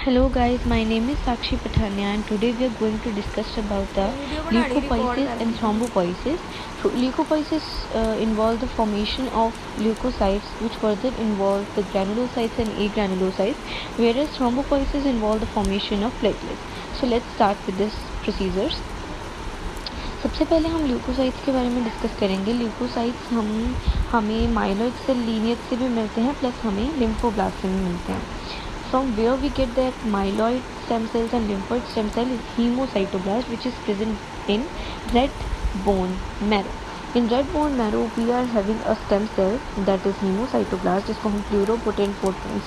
Hello guys, my name is Sakshi Pathania and today we are going to discuss about the leukopoiesis and thrombopoiesis. So leukopoiesis involve the formation of leukocytes which further involve the granulocytes and agranulocytes, whereas thrombopoiesis involve the formation of platelets. So let's start with this procedures. सबसे पहले हम leukocytes के बारे में discuss करेंगे। Leukocytes हमें myeloid cell lineage से भी मिलते हैं, प्लस हमें लिम्फोब्लास्ट से भी मिलते हैं। From where we get that myeloid stem cells and lymphoid stem cell is hemocytoblast, which is present in red bone marrow. In red bone marrow we are having a stem cell that is hemocytoblast, जिसको हम pluripotent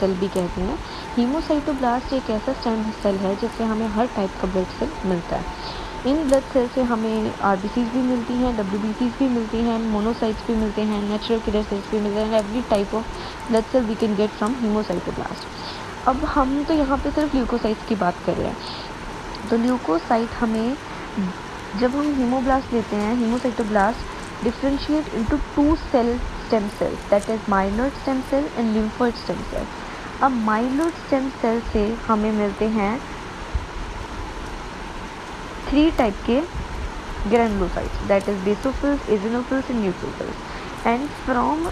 cell भी कहते हैं। hemocytoblast एक ऐसा stem cell है जिससे हमें हर टाइप का ब्लड सेल मिलता है। इन ब्लड सेल से हमें आरबीसीज भी मिलती हैं, डब्ल्यूबीसीज भी मिलती हैं, मोनोसाइट्स भी मिलते हैं, नेचुरल किलर सेल्स भी मिलते हैं। Every type of blood cell we can get from hemocytoblast। अब हम तो यहाँ पे सिर्फ ल्यूकोसाइट्स की बात कर रहे हैं। तो ल्यूकोसाइट हमें, जब हम हीमोब्लास्ट लेते हैं, hemocytoblast differentiate into two cell stem cell, that is myeloid stem cell and lymphoid stem cell. अब माइलॉइड स्टेम सेल से हमें मिलते हैं 3 टाइप के granulocytes, that is basophils, eosinophils and neutrophils. And from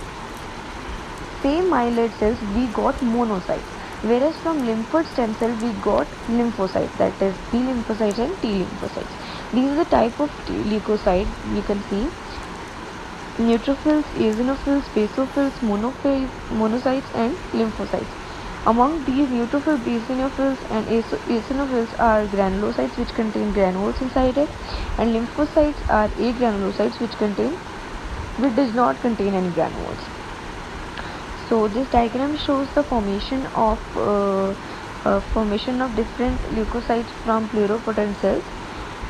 same myeloid cells we got monocytes, whereas from lymphoid stem cell we got lymphocytes, that is B lymphocytes and T lymphocytes. These are the type of leukocyte you can see: neutrophils, eosinophils, basophils, monocytes and lymphocytes. Among these, neutrophils, basophils and eosinophils are granulocytes which contain granules inside it, and lymphocytes are agranulocytes which does not contain any granules. So this diagram shows the formation of different leukocytes from pluripotent cells.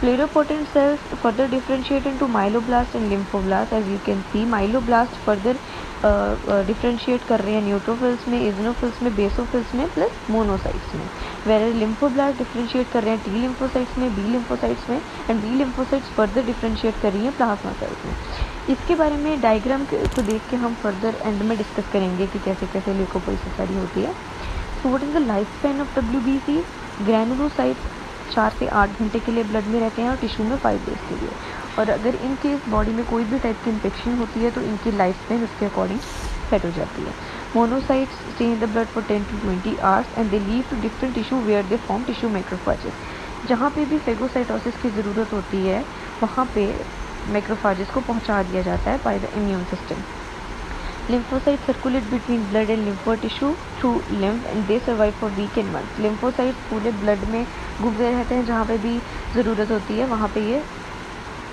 Pluripotent cells further differentiate into myeloblasts and lymphoblasts. As you can see, myeloblasts further differentiate कर रहे हैं neutrophils में, eosinophils में, basophils में, plus monocytes में। Where lymphoblast differentiate कर रहे हैं टी लिम्फोसाइट्स में, बी लिम्फोसाइट्स में, and B lymphocytes further differentiate कर रही हैं प्लाज्मा सेल्स में। इसके बारे में डायग्राम को देख के हम फर्दर एंड में डिस्कस करेंगे कि कैसे कैसे ल्यूकोपोइसिस सारी होती है। So what is the life span of WBC? Granulocytes 4 से 8 घंटे के लिए ब्लड में रहते हैं और टिश्यू में 5 डेज के लिए। और अगर इनके बॉडी में कोई भी टाइप की इन्फेक्शन होती है तो इनकी लाइफ स्पैन उसके अकॉर्डिंग सेट हो जाती है। Monocytes stay in the blood for 10 to 20 hours and they leave to different tissue where they form tissue macrophages. जहाँ पे भी फेगोसाइटोसिस की ज़रूरत होती है वहाँ पे मैक्रोफेजेस को पहुँचा दिया जाता है by the immune system. Lymphocytes circulate between blood and lymphoid tissue through lymph and they survive for weeks and months. Lymphocytes पूरे ब्लड में घूमते रहते हैं, जहाँ पे भी ज़रूरत होती है वहाँ पे ये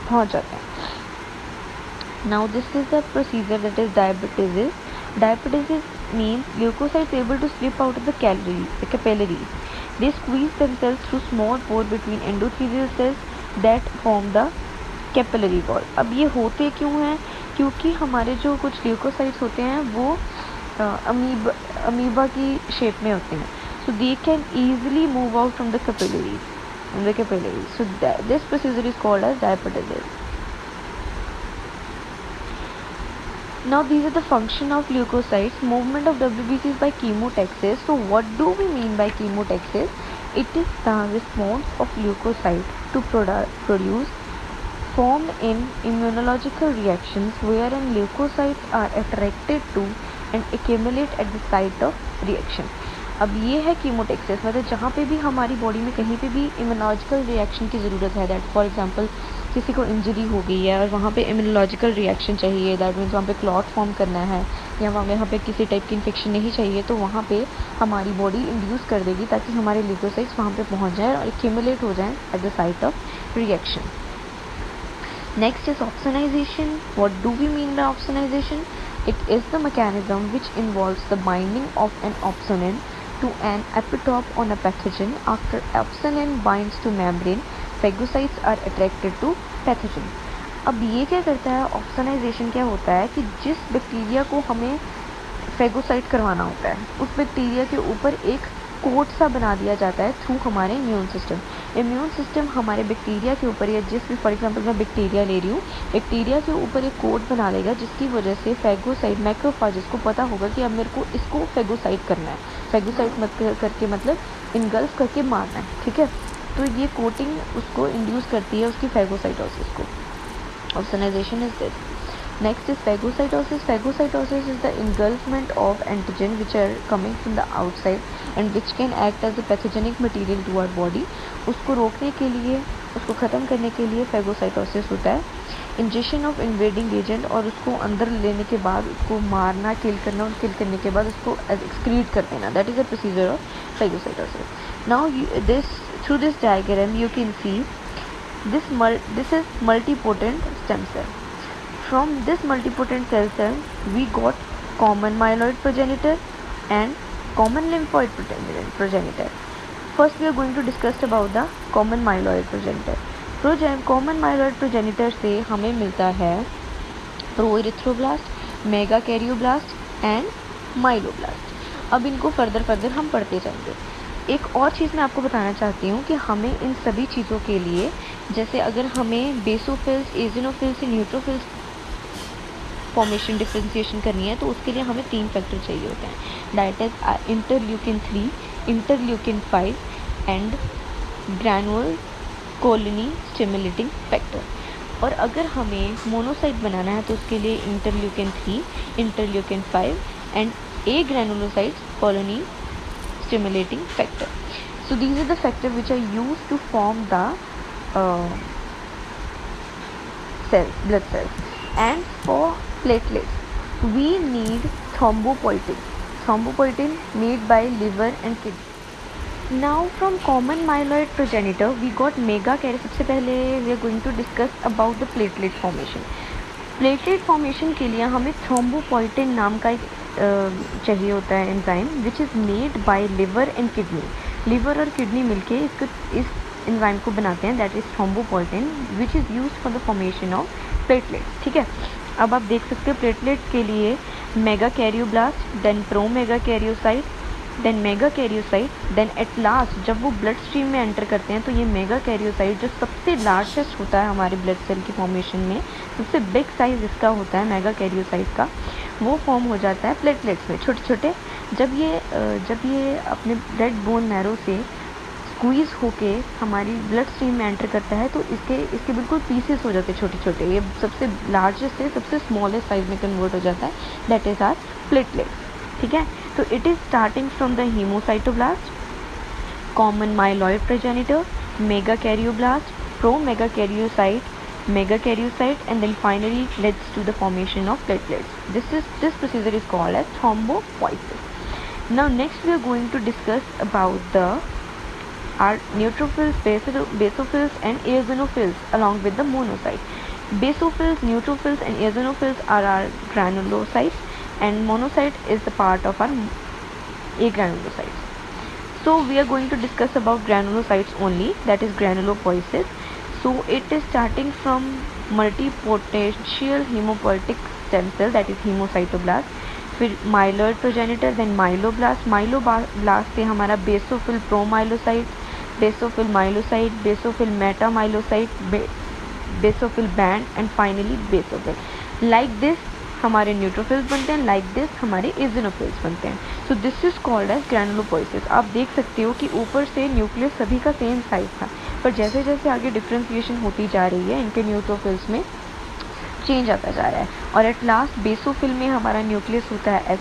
पहुँच जाते हैं। Now this is the procedure that is diabetesis. Diabetesis means leukocytes able to slip out of the capillaries. They squeeze themselves through small pore between endothelial cells that form the capillary wall. अब ये होते क्यों हैं? क्योंकि हमारे जो कुछ leukocytes होते हैं वो अमीबा की शेप में होते हैं, so they can easily move out from the capillary. So this procedure is called as diapedesis. Now these are the function of leukocytes. Movement of WBCs by chemotaxis. So what do we mean by chemotaxis? It is the response of leukocyte to produce formed in immunological reactions wherein leukocytes are attracted to and accumulate at the site of reaction. अब ये है chemotaxis, मतलब जहाँ पे भी हमारी body में कहीं पे भी इम्यूनोलॉजिकल रिएक्शन की ज़रूरत है, दैट फॉर एग्जांपल किसी को इंजरी हो गई है और वहाँ पे इम्यूनोलॉजिकल रिएक्शन चाहिए, दैट मीन्स वहाँ पे क्लॉट फॉर्म करना है या वहाँ पे किसी टाइप की इन्फेक्शन नहीं चाहिए, तो वहाँ पे हमारी बॉडी इंड्यूस कर देगी ताकि हमारे ल्यूकोसाइट्स वहाँ पे पहुँच जाए और एक्यूमुलेट हो जाएँ at the site of reaction. Next is opsonization. What do we mean by opsonization? It is the mechanism which involves the binding of an opsonin to an epitope on a pathogen. After opsonin binds to membrane, phagocytes are attracted to pathogen. अब ये क्या करता है? Opsonization क्या होता है कि जिस बैक्टीरिया को हमें फेगोसाइट करवाना होता है उस बैक्टीरिया के ऊपर एक कोट सा बना दिया जाता है थ्रू हमारे इम्यून सिस्टम। इम्यून सिस्टम हमारे बैक्टीरिया के ऊपर या जिस भी, फॉर एग्जांपल मैं बैक्टीरिया ले रही हूँ, बैक्टीरिया के ऊपर एक कोट बना लेगा जिसकी वजह से फेगोसाइट मैक्रोफेजेस को पता होगा कि अब मेरे को इसको फेगोसाइट करना है। फेगोसाइट करके मतलब इनगल्फ करके मारना है, ठीक है। तो ये कोटिंग उसको इंड्यूस करती है उसकी फैगोसाइटोसिस को। Opsonization is this. Next is phagocytosis. Phagocytosis is the engulfment of antigen which are coming from the outside and which can act as a pathogenic material to our body. उसको रोकने के लिए, उसको ख़त्म करने के लिए phagocytosis होता है। इंजेक्शन ऑफ इन्वेडिंग एजेंट, और उसको अंदर लेने के बाद उसको मारना, किल करना, और किल करने के बाद उसको एक्सक्रीट कर देना, that is a procedure of phagocytosis. Now through this diagram you can see this is multipotent stem cell. From this multipotent cell we got common myeloid progenitor and common lymphoid progenitor. First we are going to discuss about the common myeloid progenitor. Common myeloid progenitor से हमें मिलता है प्रोइरिथ्रोब्लास्ट, मेगाकैरियोब्लास्ट and myeloblast. अब इनको further हम पढ़ते जाएंगे। एक और चीज़ मैं आपको बताना चाहती हूँ कि हमें इन सभी चीज़ों के लिए, जैसे अगर हमें बेसोफिल्स, एजिनोफिल्स, न्यूट्रोफिल्स फॉर्मेशन डिफ्रेंसिएशन करनी है तो उसके लिए हमें 3 फैक्टर चाहिए होते हैं, that is interleukin 3, interleukin 5 and granular colony stimulating factor. और अगर हमें मोनोसाइट बनाना है तो उसके लिए interleukin 3, interleukin 5 and a granulocyte colony stimulating factor. So these are the factors which are used to form the blood cells. And for platelets, we need thrombopoietin. Thrombopoietin made by liver and kidney. Now from common myeloid progenitor we got megakaryocyte. सबसे पहले we are going to discuss about the platelet formation. Platelet formation के लिए हमें thrombopoietin नाम का एक चाहिए होता है enzyme, which is made by liver and kidney. Liver और किडनी मिलके इस एंजाइम को बनाते हैं, that is thrombopoietin, which is used for the formation of platelets. ठीक है, अब आप देख सकते हो प्लेटलेट्स के लिए megakaryoblast, then pro megakaryocyte, then megakaryocyte, then at last जब वो ब्लड स्ट्रीम में एंटर करते हैं तो ये मेगाकैरियोसाइट जो सबसे लार्जेस्ट होता है हमारे ब्लड सेल की फॉर्मेशन में, सबसे बिग साइज़ इसका होता है मेगाकैरियोसाइट का, वो फॉर्म हो जाता है प्लेटलेट्स में छोटे छोटे. जब ये अपने ब्लड बोन मैरो से स्क्वीज़ होके हमारी ब्लड स्ट्रीम में एंटर करता है तो इसके बिल्कुल पीसेस हो जाते हैं छोटे छोटे. ये सबसे लार्जेस्ट से सबसे स्मॉलेस्ट साइज में कन्वर्ट हो जाता है, दैट इज़ आर प्लेटलेट्स. ठीक है, तो it is starting from the hemocytoblast, common myeloid progenitor, megakaryoblast, pro megakaryocyte, megakaryocyte, and then finally leads to the formation of platelets. This procedure is called as thrombopoiesis. Now next we are going to discuss about our neutrophils, basophils and eosinophils along with the monocytes. Basophils, neutrophils and eosinophils are our granulocytes, and monocyte is the part of our agranulocytes. So we are going to discuss about granulocytes only, that is granulopoiesis. So it is starting from multipotential hemopoietic stem cell, that is hemocytoblast, फिर myeloid progenitor, then myeloblast. Myeloblast से हमारा basophil promyelocyte, basophil myelocyte, basophil metamyelocyte, basophil band and finally basophil. Like this हमारे neutrophils बनते हैं, like this हमारे eosinophils बनते हैं. So this is called as granulopoiesis. आप देख सकते हो कि ऊपर से न्यूक्लियस सभी का सेम साइज था, पर जैसे जैसे आगे डिफ्रेंसिएशन होती जा रही है इनके न्यूट्रोफिल्स में चेंज आता जा रहा है, और एट लास्ट बेसोफिल में हमारा न्यूक्लियस होता है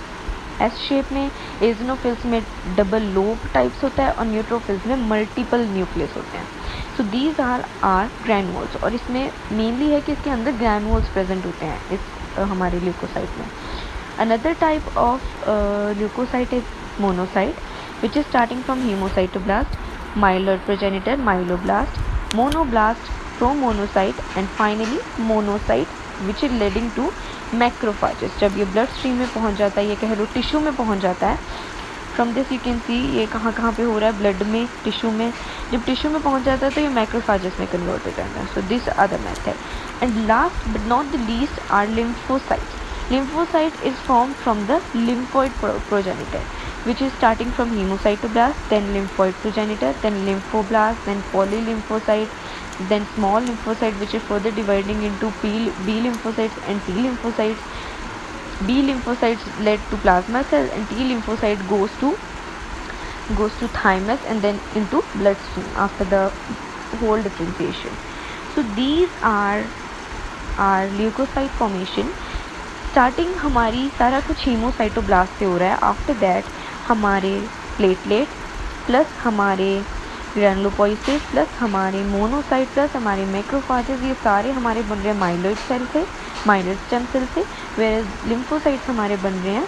एस शेप में, एजिनोफिल्स में डबल लोब टाइप्स होता है, और न्यूट्रोफिल्स में मल्टीपल न्यूक्लियस होते हैं. सो दीज आर ग्रैनुअल्स, और इसमें मेनली है कि इसके अंदर ग्रैनुअल्स प्रेजेंट होते हैं इस हमारे ल्यूकोसाइट में. Another type of leukocyte is monocyte, which is starting from hemocytoblast, myeloid progenitor, myeloblast, monoblast, promonocyte and finally monocyte, which is leading to macrophages. जब ये ब्लड स्ट्रीम में पहुंच जाता है, ये कह लो टिश्यू में पहुंच जाता है, from this you can see ये कहाँ पे हो रहा है, ब्लड में, टिश्यू में. जब टिश्यू में पहुंच जाता है तो ये मैक्रोफाजेस में कन्वर्ट हो जाता है. So this are the method. And last but not the least are lymphocytes. Lymphocyte is formed from the lymphoid progenitor, which is starting from hemocytoblast, then lymphoid progenitor, then lymphoblast, then polylymphocyte, then small lymphocyte, which is further dividing into B lymphocytes and T lymphocytes. B lymphocytes led to plasma cell, and T lymphocyte goes to goes to thymus and then into bloodstream after the whole differentiation. So these are our leukocyte formation. Starting हमारी सारा कुछ हीमोसाइटोब्लास्ट से हो रहा है. After that हमारे platelet plus हमारे ग्रैनुलोपोइसिस plus हमारे मोनोसाइट प्लस हमारे मैक्रोफाजेस, ये सारे हमारे बन रहे हैं माइलोइड सेल से, माइलोइड स्टेम सेल से. वेयर लिम्फोसाइट्स हमारे बन रहे हैं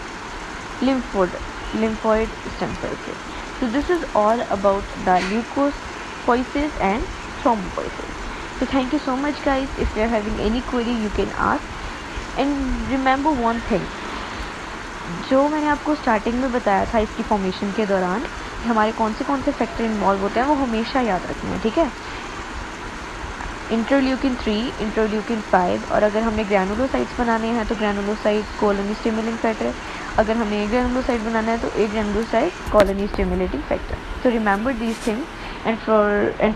lymphoid stem cell से. So this is all about the leukopoiesis and thrombopoiesis. So thank you so much guys. If you are having any query you can ask. And remember one thing, जो मैंने आपको starting में बताया था इसकी formation के दौरान हमारे कौन से फैक्टर इन्वॉल्व होते हैं वो हमेशा याद रखना है, ठीक है. इंटरल्यूकिन 3, इंटरल्यूकिन 5, और अगर हमने ग्रैनुलोसाइट्स बनाने हैं तो ग्रैनुलोसाइट कॉलोनी स्टिमुलेटिंग फैक्टर, अगर हमें ग्रैनुलोसाइट बनाना है तो एक granulocyte colony stimulating factor. So remember these things. And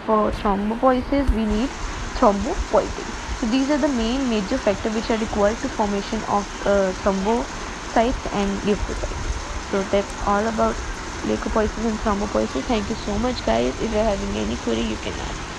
for thrombopoiesis we need thrombopoietin. So these are the major factors which are required to formation of thrombocytes and leukocytes. So that's all about leukopoiesis and thrombopoiesis. Thank you so much guys. If you're having any query you can ask.